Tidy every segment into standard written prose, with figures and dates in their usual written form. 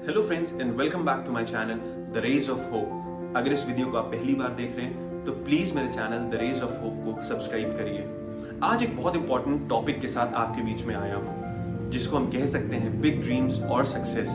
Hello friends and welcome back to my channel the rays of hope. अगर इस video को आप पहली बार देख रहे हैं तो प्लीज मेरे channel the rays of hope को सब्सक्राइब करिए। आज एक बहुत इंपॉर्टेंट टॉपिक के साथ आपके बीच में आया हूं, जिसको हम कह सकते हैं बिग ड्रीम्स और सक्सेस।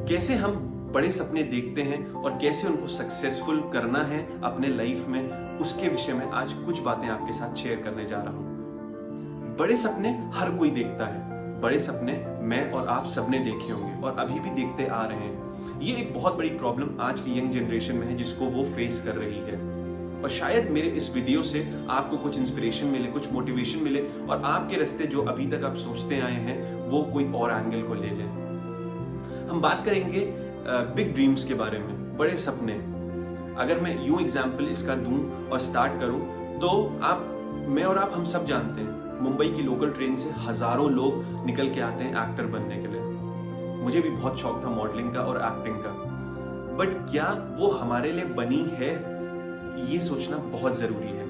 कैसे हम बड़े सपने देखते हैं और कैसे उनको सक्सेसफुल करना है अपने लाइफ में, उसके विषय में आज कुछ बातें आपके साथ शेयर करने जा रहा हूं। बड़े सपने हर कोई देखता है, बड़े सपने मैं और आप सबने देखे होंगे और अभी भी देखते आ रहे हैं। ये एक बहुत बड़ी प्रॉब्लम आज की यंग जनरेशन में है जिसको वो फेस कर रही है, और शायद मेरे इस वीडियो से आपको कुछ इंस्पिरेशन मिले, कुछ मोटिवेशन मिले और आपके रास्ते जो अभी तक आप सोचते आए हैं वो कोई और एंगल को ले लें। हम बात करेंगे बिग ड्रीम्स के बारे में, बड़े सपने। अगर मैं यूं एग्जाम्पल इसका दूं और स्टार्ट करूं तो मैं और आप हम सब जानते हैं मुंबई की लोकल ट्रेन से हजारों लोग निकल के आते हैं एक्टर बनने के लिए। मुझे भी बहुत शौक था मॉडलिंग का और एक्टिंग का, बट क्या वो हमारे लिए बनी है, ये सोचना बहुत जरूरी है।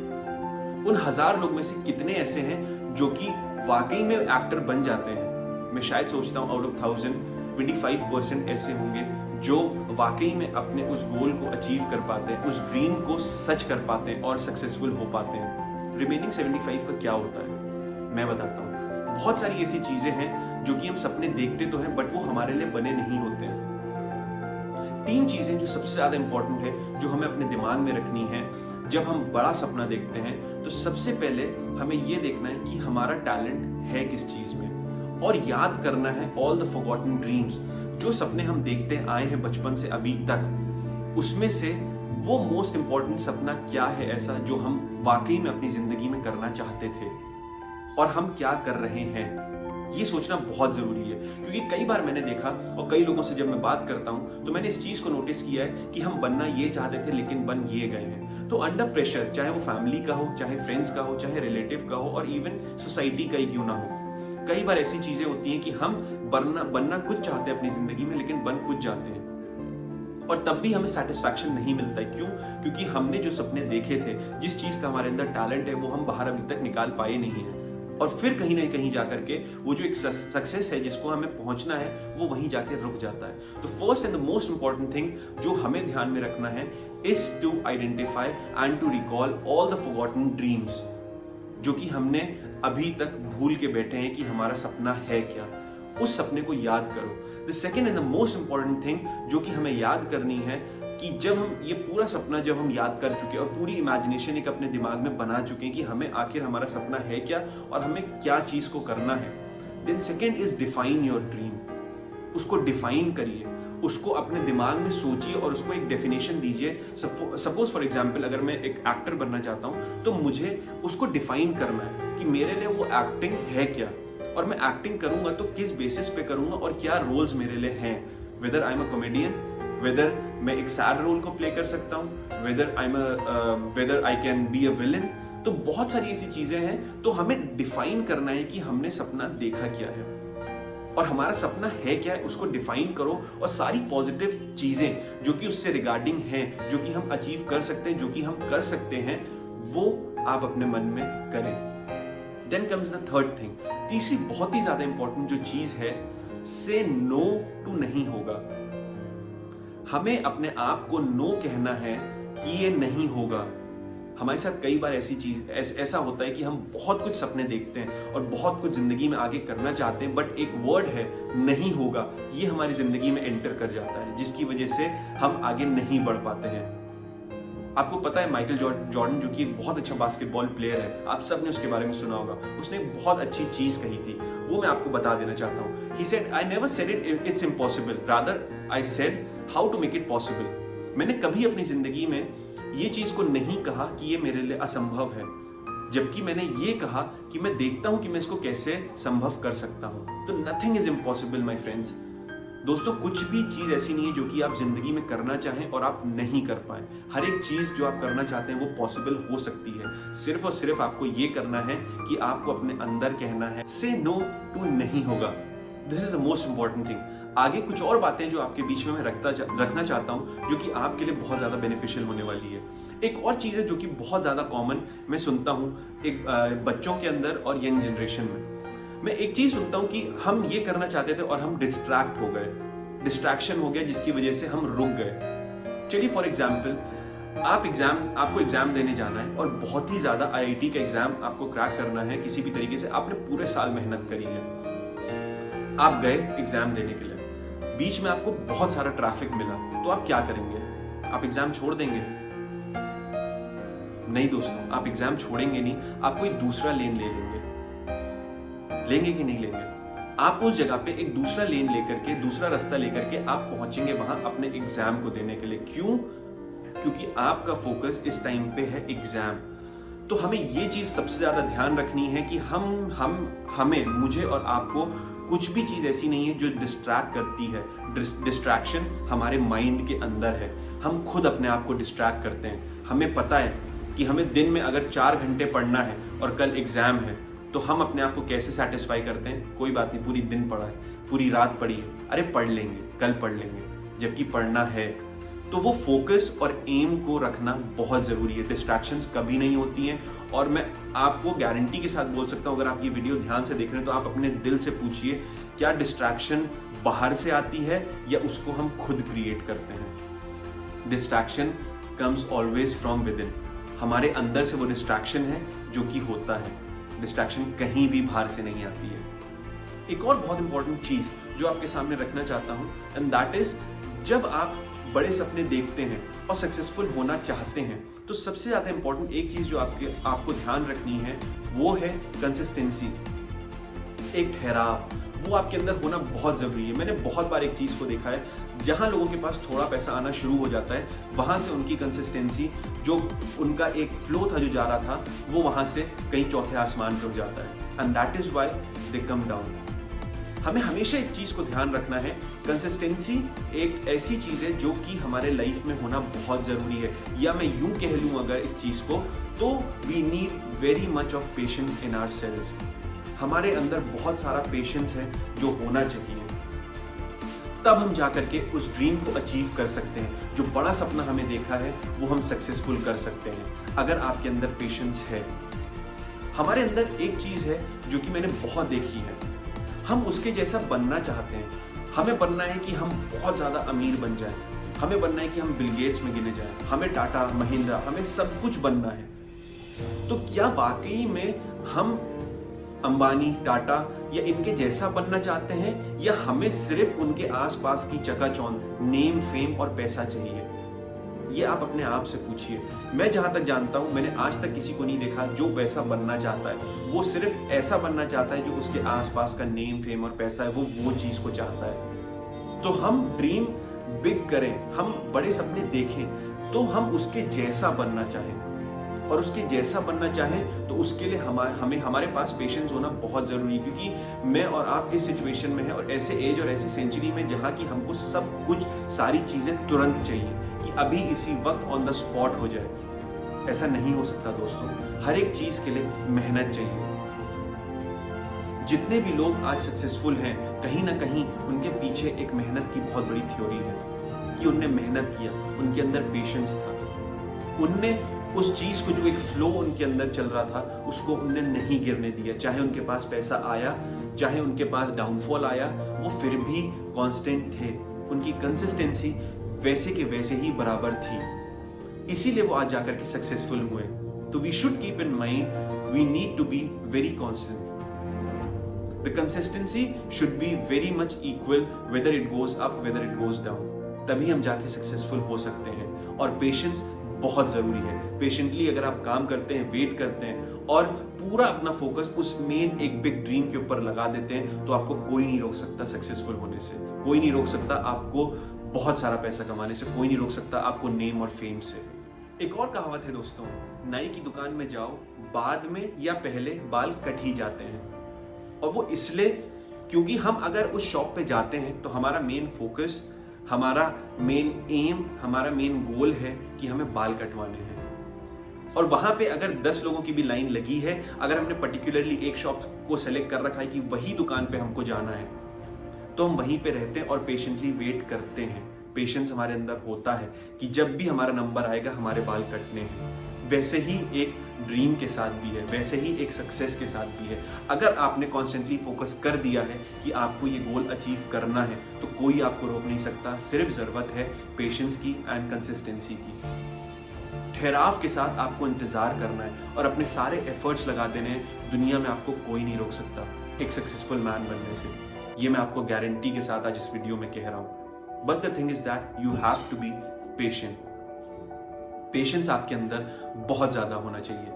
उन हजार लोग में से कितने ऐसे हैं जो कि वाकई में एक्टर बन जाते हैं? मैं शायद सोचता हूं आउट ऑफ 1000 25% ऐसे होंगे जो वाकई में अपने उस गोल को अचीव कर पाते हैं, उस ड्रीम को सच कर पाते हैं और सक्सेसफुल हो पाते हैं। रिमेनिंग 75 का क्या होता है मैं बताता हूँ। बहुत सारी ऐसी चीजें हैं जो कि हम सपने देखते तो हैं बट वो हमारे लिए बने नहीं होते हैं। 3 चीजें जो सबसे ज्यादा इंपॉर्टेंट है, जो हमें अपने दिमाग में रखनी है जब हम बड़ा सपना देखते हैं। तो सबसे पहले हमें ये देखना है कि हमारा टैलेंट है किस चीज में, और याद करना है ऑल द फॉरगॉटन ड्रीम्स। जो सपने हम देखते आए हैं बचपन से अभी तक, उसमें से वो मोस्ट इंपॉर्टेंट सपना क्या है ऐसा जो हम वाकई में अपनी जिंदगी में करना चाहते थे और हम क्या कर रहे हैं। ये सोचना बहुत जरूरी है, क्योंकि कई बार मैंने देखा और कई लोगों से जब मैं बात करता हूं तो मैंने इस चीज को नोटिस किया है कि हम बनना ये चाहते थे लेकिन बन ये गए हैं। तो अंडर प्रेशर, चाहे वो फैमिली का हो, चाहे फ्रेंड्स का हो, चाहे रिलेटिव का हो, और इवन सोसाइटी का ही क्यों ना हो, कई बार ऐसी चीजें होती हैं कि हम बनना कुछ चाहते हैं अपनी जिंदगी में लेकिन बन कुछ जाते हैं, और तब भी हमें सेटिस्फैक्शन नहीं मिलता है। क्यों? क्योंकि हमने जो सपने देखे थे, जिस चीज का हमारे अंदर टैलेंट है, वो हम बाहर अभी तक निकाल पाए नहीं है, और फिर कहीं ना कहीं जाकर के वो जो एक सक्सेस है जिसको हमें पहुंचना है वो वहीं जाके रुक जाता है। तो first and the most important thing जो हमें ध्यान में रखना है is to identify and to recall all the forgotten dreams, जो कि हमने अभी तक भूल के बैठे हैं कि हमारा सपना है क्या। उस सपने को याद करो। The second and the most important thing जो कि हमें याद करनी है कि जब हम ये पूरा सपना जब हम याद कर चुके और पूरी इमेजिनेशन एक अपने दिमाग में बना चुके हैं कि हमें आखिर हमारा सपना है क्या और हमें क्या चीज को करना है, then second is define your dream. उसको डिफाइन करिए, उसको अपने दिमाग में सोचिए और उसको एक डेफिनेशन दीजिए। सपोज फॉर एग्जाम्पल अगर मैं एक एक्टर बनना चाहता हूं तो मुझे उसको डिफाइन करना है कि मेरे लिए वो एक्टिंग है क्या, और मैं एक्टिंग करूंगा तो किस बेसिस पे करूंगा और क्या रोल्स मेरे लिए हैं। Whether I am a comedian, whether मैं एक सैड रोल को प्ले कर सकता हूं, whether I can be a villain. तो बहुत सारी ऐसी चीजें हैं, तो हमें डिफाइन करना है कि हमने सपना देखा क्या है और हमारा सपना है क्या है, उसको डिफाइन करो। और सारी पॉजिटिव चीजें जो कि उससे रिगार्डिंग हैं, जो कि हम अचीव कर सकते हैं, जो कि हम कर सकते हैं, वो आप अपने मन में करें। Then comes the third thing, तीसरी बहुत ही ज्यादा इंपॉर्टेंट जो चीज है, से नो टू नहीं होगा। हमें अपने आप को नो कहना है कि ये नहीं होगा। हमारे साथ कई बार ऐसा होता है कि हम बहुत कुछ सपने देखते हैं और बहुत कुछ जिंदगी में आगे करना चाहते हैं, बट एक वर्ड है नहीं होगा, ये हमारी जिंदगी में एंटर कर जाता है, जिसकी वजह से हम आगे नहीं बढ़ पाते हैं। आपको पता है माइकल जॉर्डन जो कि एक बहुत अच्छा बास्केटबॉल प्लेयर है, आप सबने उसके बारे में सुना होगा। उसने एक बहुत अच्छी चीज कही थी, वो मैं आपको बता देना चाहता हूँ। He said, I never said it's impossible. Rather, I said how to make it possible. मैंने कभी अपनी जिंदगी में ये चीज को नहीं कहा कि ये मेरे लिए असंभव है, जबकि मैंने ये कहा कि मैं देखता हूं कि मैं इसको कैसे संभव कर सकता हूं। तो nothing is impossible my friends. दोस्तों, कुछ भी चीज ऐसी नहीं है जो कि आप जिंदगी में करना चाहें और आप नहीं कर पाए। हर एक चीज जो आप करना चाहते हैं वो पॉसिबल हो सकती है। सिर्फ और सिर्फ आपको ये करना है कि आपको अपने अंदर कहना है से नो टू नहीं होगा। This is the most important thing. आगे कुछ और बातें जो आपके बीच में मैं रखना चाहता हूं, जो कि आपके लिए बहुत ज्यादा बेनिफिशियल होने वाली है। एक और चीज है जो कि बहुत ज्यादा कॉमन मैं सुनता हूं एक बच्चों के अंदर और यंग जनरेशन में। मैं एक चीज सुनता हूं कि हम ये करना चाहते थे और हम डिस्ट्रैक्ट हो गए। डिस्ट्रैक्शन हो गया जिसकी वजह से हम रुक गए। चलिए फॉर एग्जाम्पल, आपको एग्जाम देने जाना है और बहुत ही ज्यादा आईआईटी का एग्जाम आपको क्रैक करना है किसी भी तरीके से, आपने पूरे साल मेहनत करी है, आप गए एग्जाम देने के लिए, बीच में आपको बहुत सारा ट्रैफिक मिला, तो आप क्या करेंगे? आप एग्जाम छोड़ देंगे? नहीं दोस्तों, आप एग्जाम छोड़ेंगे नहीं, आप कोई दूसरा लेन ले लेंगे कि नहीं लेंगे? आप उस जगह पे एक दूसरा लेन लेकर के, दूसरा रास्ता लेकर के आप पहुंचेंगे वहां अपने एग्जाम को देने के लिए। क्यों? क्योंकि आपका फोकस इस टाइम पे है एग्जाम। तो हमें ये चीज सबसे ज्यादा ध्यान रखनी है कि हमें मुझे और आपको कुछ भी चीज ऐसी नहीं है जो डिस्ट्रैक्ट करती है। डिस्ट्रैक्शन हमारे माइंड के अंदर है, हम खुद अपने आप को डिस्ट्रैक्ट करते हैं। हमें पता है कि हमें दिन में अगर 4 घंटे पढ़ना है और कल एग्जाम है, तो हम अपने आप को कैसे सेटिस्फाई करते हैं? कोई बात नहीं, पूरी दिन पढ़ा है, पूरी रात पढ़ी है, अरे पढ़ लेंगे, कल पढ़ लेंगे, जबकि पढ़ना है। तो वो फोकस और एम को रखना बहुत जरूरी है। डिस्ट्रैक्शंस कभी नहीं होती हैं, और मैं आपको गारंटी के साथ बोल सकता हूं, अगर आप ये वीडियो ध्यान से देख रहे हैं तो आप अपने दिल से पूछिए, क्या डिस्ट्रैक्शन बाहर से आती है या उसको हम खुद क्रिएट करते हैं? Distraction comes always from with in. हमारे अंदर से वो डिस्ट्रैक्शन है जो कि होता है। डिस्ट्रैक्शन कहीं भी बाहर से नहीं आती है। एक और बहुत इंपॉर्टेंट चीज जो आपके सामने रखना चाहता हूं, एंड दैट इज, जब आप बड़े सपने देखते हैं और सक्सेसफुल होना चाहते हैं, तो सबसे ज्यादा इंपॉर्टेंट एक चीज जो आपको ध्यान रखनी है वो है कंसिस्टेंसी, एक ठहराव। वो आपके अंदर होना बहुत जरूरी है। मैंने बहुत बार एक चीज को देखा है, जहां लोगों के पास थोड़ा पैसा आना शुरू हो जाता है, वहां से उनकी कंसिस्टेंसी, जो उनका एक फ्लो था जो जा रहा था, वो वहां से कहीं चौथे आसमान पे हो जाता है, and that is why they come down. हमें हमेशा एक चीज को ध्यान रखना है, कंसिस्टेंसी एक ऐसी चीज है जो कि हमारे लाइफ में होना बहुत जरूरी है। या मैं यूं कह लूं अगर इस चीज को, तो we need very much of patience in ourselves. हमारे अंदर बहुत सारा पेशेंस है जो होना चाहिए, तब हम जाकर के उस ड्रीम को अचीव कर सकते हैं। जो बड़ा सपना हमें देखा है वो हम सक्सेसफुल कर सकते हैं, अगर आपके अंदर पेशेंस है। हमारे अंदर एक चीज है जो कि मैंने बहुत देखी है, हम उसके जैसा बनना चाहते हैं। हमें बनना है कि हम बहुत ज्यादा अमीर बन जाएं, हमें बनना है कि हम बिल गेट्स में गिने जाएं, हमें टाटा, महिंद्रा, हमें सब कुछ बनना है। तो क्या वाकई में हम अंबानी, टाटा या इनके जैसा बनना चाहते हैं, या हमें सिर्फ उनके आसपास की चकाचौंध, नेम, फेम और पैसा चाहिए? ये आप अपने आप से पूछिए। मैं जहां तक जानता हूं, मैंने आज तक किसी को नहीं देखा जो वैसा बनना चाहता है। वो सिर्फ ऐसा बनना चाहता है जो उसके आसपास का नेम, फेम और पैसा है, वो चीज को चाहता है। तो हम ड्रीम बिग करें, हम बड़े सपने देखें, तो हम उसके जैसा बनना चाहें, और उसके जैसा बनना चाहें तो उसके लिए हमें हमारे पास पेशेंस होना बहुत जरूरी है। क्योंकि मैं और आप इस सिचुएशन में हैं और ऐसे एज और ऐसी सेंचुरी में जहां की हमको सब कुछ, सारी चीजें तुरंत चाहिए कि अभी इसी वक्त ऑन द स्पॉट हो जाए। ऐसा नहीं हो सकता दोस्तों, हर एक चीज के लिए मेहनत चाहिए। जितने भी लोग आज सक्सेसफुल हैं, कहीं ना कहीं उनके पीछे एक मेहनत की बहुत बड़ी थ्योरी है कि उनने मेहनत किया, उनके अंदर पेशेंस था, उनने उस चीज को, जो एक फ्लो उनके अंदर चल रहा था, उसको उनने नहीं गिरने दिया। चाहे उनके पास पैसा आया, चाहे उनके पास डाउनफॉल आया, वो फिर भी कांस्टेंट थे। उनकी कंसिस्टेंसी वैसे के वैसे ही बराबर थी, इसीलिए वो आज जाकर के सक्सेसफुल हुए। तो we should keep in mind, we need to be very constant. The consistency should be very much equal, whether it goes up, whether it goes down. तभी हम जाके सक्सेसफुल हो सकते हैं। और पेशेंस बहुत जरूरी है। पेशेंटली अगर आप काम करते हैं, वेट करते हैं और पूरा अपना फोकस उस मेन एक बिग ड्रीम के ऊपर लगा देते हैं, तो आपको कोई नहीं रोक सकता सक्सेसफुल होने से। कोई नहीं रोक सकता आपको बहुत सारा पैसा कमाने से, कोई नहीं रोक सकता आपको नेम और फेम से। एक और कहावत है दोस्तों, नाई की दुकान में जाओ, बाद में या पहले बाल कट ही जाते हैं। और वो इसलिए क्योंकि हम अगर उस शॉप पे जाते हैं तो हमारा मेन फोकस, हमारा मेन एम, हमारा मेन गोल है कि हमें बाल कटवाने हैं। और वहां पे अगर 10 लोगों की भी लाइन लगी है, अगर हमने पर्टिकुलरली एक शॉप को सेलेक्ट कर रखा है कि वही दुकान पे हमको जाना है, तो हम वहीं पे रहते हैं और पेशेंटली वेट करते हैं। पेशेंस हमारे अंदर होता है कि जब भी हमारा नंबर आएगा हमारे बाल कटने हैं। वैसे ही एक ड्रीम के साथ भी है, वैसे ही एक सक्सेस के साथ भी है। अगर आपने कॉन्स्टेंटली फोकस कर दिया है कि आपको ये गोल अचीव करना है तो कोई आपको रोक नहीं सकता। सिर्फ जरूरत है पेशेंस की एंड कंसिस्टेंसी की। ठहराव के साथ आपको इंतजार करना है और अपने सारे एफर्ट्स लगा देने हैं। दुनिया में आपको कोई नहीं रोक सकता एक सक्सेसफुल मैन बनने से। ये मैं आपको गारंटी के साथ आज इस वीडियो में कह रहा हूं। But the thing is that you have to be patient. Patience आपके अंदर बहुत ज्यादा होना चाहिए।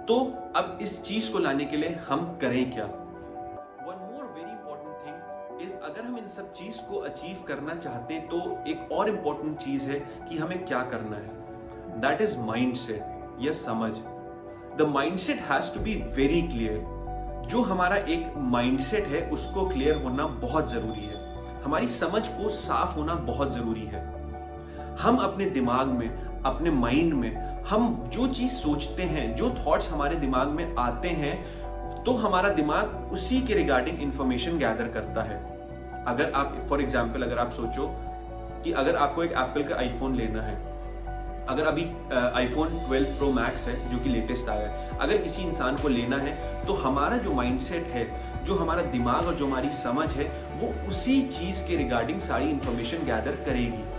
तो अब इस चीज को लाने के लिए हम करें क्या? One more very important thing is, अगर हम इन सब चीज को अचीव करना चाहते तो एक और इंपॉर्टेंट चीज है कि हमें क्या करना है। दैट इज माइंडसेट या समझ। The mindset has to be very clear. जो हमारा एक माइंडसेट है उसको क्लियर होना बहुत जरूरी है। हमारी समझ को साफ होना बहुत जरूरी है। हम अपने दिमाग में, अपने माइंड में हम जो चीज सोचते हैं, जो थॉट्स हमारे दिमाग में आते हैं, तो हमारा दिमाग उसी के रिगार्डिंग इंफॉर्मेशन गैदर करता है। अगर आप फॉर एग्जांपल अगर आप सोचो कि अगर आपको एक एप्पल का आईफोन लेना है, अगर अभी आईफोन 12 प्रो मैक्स है जो कि लेटेस्ट आया है, अगर किसी इंसान को लेना है तो हमारा जो माइंडसेट है, जो हमारा दिमाग और जो हमारी समझ है, वो उसी चीज के रिगार्डिंग सारी इंफॉर्मेशन गैदर करेगी।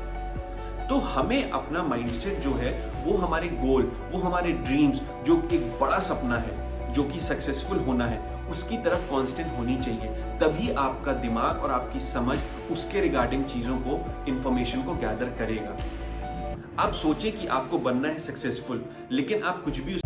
तो हमें अपना माइंडसेट जो है वो हमारे गोल, वो हमारे ड्रीम्स, जो एक बड़ा सपना है जो कि सक्सेसफुल होना है, उसकी तरफ कांस्टेंट होनी चाहिए। तभी आपका दिमाग और आपकी समझ उसके रिगार्डिंग चीजों को, इंफॉर्मेशन को गैदर करेगा। आप सोचें कि आपको बनना है सक्सेसफुल, लेकिन आप कुछ भी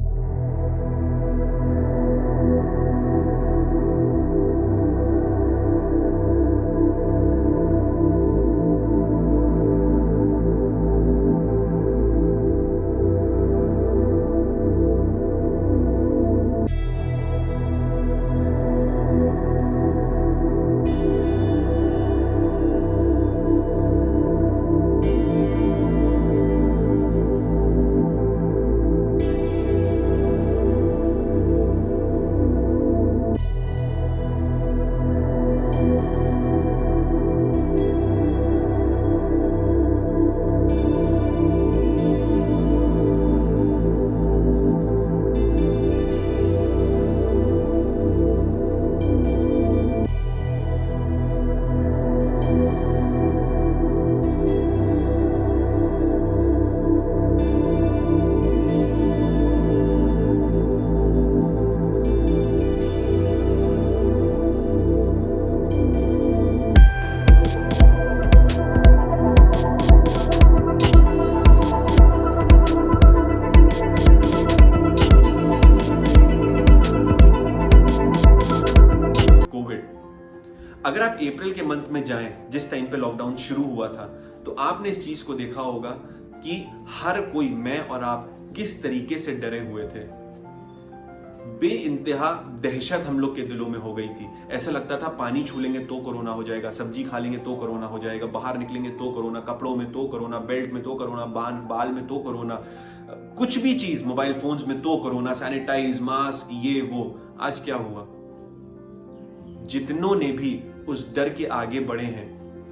अगर आप अप्रैल के मंथ में जाएं, जिस टाइम पे लॉकडाउन शुरू हुआ था, तो आपने इस चीज को देखा होगा कि हर कोई, मैं और आप, किस तरीके से डरे हुए थे। बेइंतहा दहशत हम लोग के दिलों में हो गई थी। ऐसा लगता था पानी छू लेंगे तो कोरोना हो जाएगा, सब्जी खा लेंगे तो कोरोना हो जाएगा, बाहर निकलेंगे तो कोरोना, कपड़ों में तो कोरोना, बेल्ट में तो कोरोना, बाल में तो कोरोना, कुछ भी चीज, मोबाइल फोन्स में तो कोरोना, सैनिटाइज, मास्क, ये वो। आज क्या हुआ? जितनों ने भी उस डर के आगे बढ़े हैं,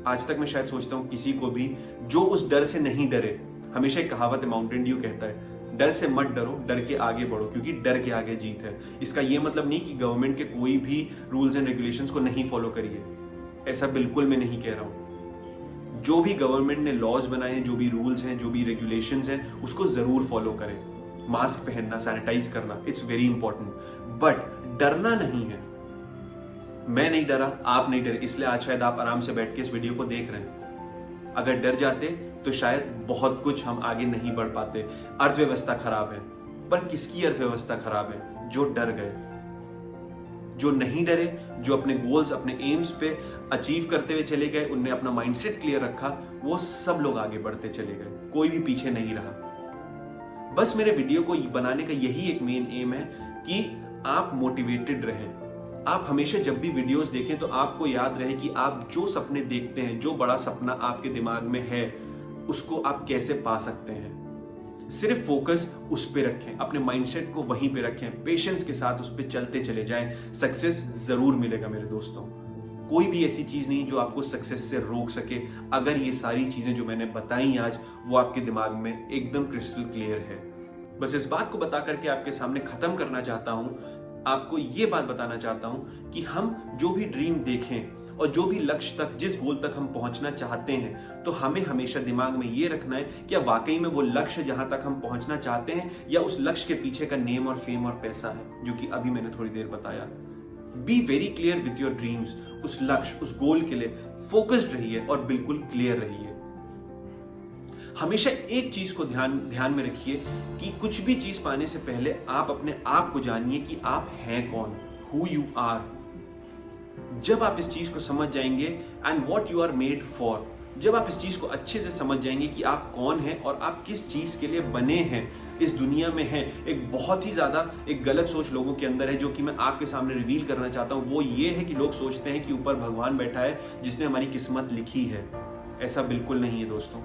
आज तक मैं शायद सोचता हूं किसी को भी जो उस डर से नहीं डरे। हमेशा एक कहावत है, माउंटेन ड्यू कहता है, डर से मत डरो, डर के आगे बढ़ो, क्योंकि डर के आगे जीत है। इसका यह मतलब नहीं कि गवर्नमेंट के कोई भी रूल्स एंड रेगुलेशंस को नहीं फॉलो करिए, ऐसा बिल्कुल मैं नहीं कह रहा हूं। जो भी गवर्नमेंट ने लॉज बनाए हैं, जो भी रूल्स हैं, जो भी रेगुलेशंस हैं, उसको जरूर फॉलो करें। मास्क पहनना, सैनिटाइज करना, इट्स वेरी इंपॉर्टेंट, बट डरना नहीं है। मैं नहीं डरा, आप नहीं डरे, इसलिए आज शायद आप आराम से बैठ के इस वीडियो को देख रहे हैं। अगर डर जाते तो शायद बहुत कुछ हम आगे नहीं बढ़ पाते। अर्थव्यवस्था खराब है, पर किसकी अर्थव्यवस्था खराब है? जो डर गए, जो नहीं डरे, जो अपने गोल्स, अपने एम्स पे अचीव करते हुए चले गए, उनने अपना माइंडसेट क्लियर रखा, वो सब लोग आगे बढ़ते चले गए, कोई भी पीछे नहीं रहा। बस मेरे वीडियो को बनाने का यही एक मेन एम है कि आप मोटिवेटेड रहें। आप हमेशा जब भी वीडियोस देखें तो आपको याद रहे कि आप जो सपने देखते हैं, जो बड़ा सपना आपके दिमाग में है, उसको आप कैसे पा सकते हैं। सिर्फ फोकस उस पे रखें, अपने माइंडसेट को वहीं पे रखें, पेशेंस के साथ उस पे चलते चले जाएं। सक्सेस जरूर मिलेगा मेरे दोस्तों। कोई भी ऐसी चीज नहीं जो आपको सक्सेस से रोक सके, अगर ये सारी चीजें जो मैंने बताई आज वो आपके दिमाग में एकदम क्रिस्टल क्लियर है। बस इस बात को बता करके आपके सामने खत्म करना चाहता हूं, आपको ये बात बताना चाहता हूं कि हम जो भी ड्रीम देखें और जो भी लक्ष्य तक, जिस गोल तक हम पहुंचना चाहते हैं, तो हमें हमेशा दिमाग में ये रखना है कि वाकई में वो लक्ष्य जहां तक हम पहुंचना चाहते हैं या उस लक्ष्य के पीछे का नेम और फेम और पैसा है, जो कि अभी मैंने थोड़ी देर बताया। B very clear with your dreams. उस लक्ष्य, उस गोल के लिए फोकस्ड रहिए और बिल्कुल क्लियर रहिए। हमेशा एक चीज को ध्यान में रखिए कि कुछ भी चीज पाने से पहले आप अपने आप को जानिए कि आप हैं कौन, हु यू आर। जब आप इस चीज को समझ जाएंगे and what you are made for, जब आप इस चीज को अच्छे से समझ जाएंगे कि आप कौन हैं और आप किस चीज के लिए बने हैं, इस दुनिया में हैं। एक बहुत ही ज्यादा एक गलत सोच लोगों के अंदर है, जो कि मैं आपके सामने रिवील करना चाहता हूं। वो ये है कि लोग सोचते हैं कि ऊपर भगवान बैठा है जिसने हमारी किस्मत लिखी है। ऐसा बिल्कुल नहीं है दोस्तों।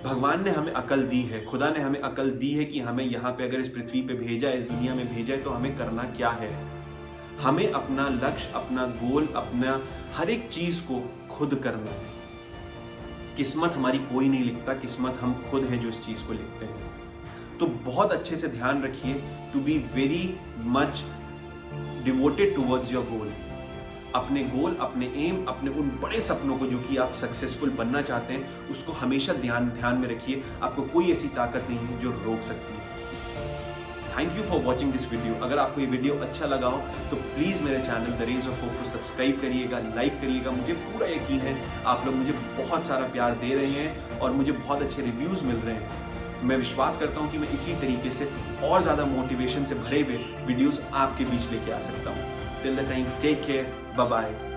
भगवान ने हमें अकल दी है, खुदा ने हमें अकल दी है कि हमें यहाँ पे अगर इस पृथ्वी पे भेजा है, इस दुनिया में भेजा है, तो हमें करना क्या है। हमें अपना लक्ष्य, अपना गोल, अपना हर एक चीज को खुद करना है। किस्मत हमारी कोई नहीं लिखता, किस्मत हम खुद हैं जो इस चीज को लिखते हैं। तो बहुत अच्छे से ध्यान रखिए to be very much devoted towards your goal. अपने गोल, अपने एम, अपने उन बड़े सपनों को जो कि आप सक्सेसफुल बनना चाहते हैं, उसको हमेशा ध्यान में रखिए। आपको कोई ऐसी ताकत नहीं है जो रोक सकती है। Thank you for watching this video. अगर आपको ये वीडियो अच्छा लगा हो तो प्लीज मेरे channel the rays of hope को सब्सक्राइब करिएगा, लाइक करिएगा। मुझे पूरा यकीन है आप लोग मुझे बहुत सारा प्यार दे रहे हैं और मुझे बहुत अच्छे रिव्यूज मिल रहे हैं। मैं विश्वास करता हूं कि मैं इसी तरीके से और ज्यादा मोटिवेशन से भरे हुए वीडियोस आपके बीच लेके आ सकता हूं। Till the time, take care, bye bye.